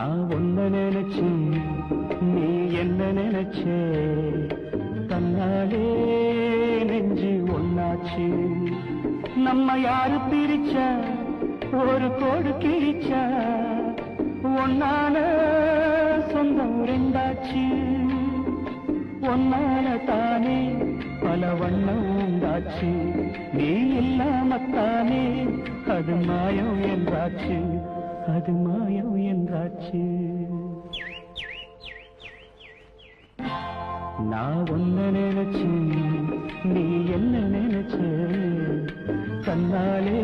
நான் ஒன்ன நினைச்சு நீ என்ன நினைச்சே தன்னாலே நெஞ்சு ஒன்னாச்சு நம்ம யாரு பிரிச்சா ஒரு கோடு கிழிச்சா ஒன்னான சொந்தம் ரெண்டாச்சு ஒன்னான தானே பல வண்ணம் உண்டாச்சு நீ இல்லாமத்தானே அது மாயம் என்றாச்சு அது மாயம் என்றாச்சு நான் ஒன்ன நினைச்சு நீ என்ன நினைச்ச கண்ணாலே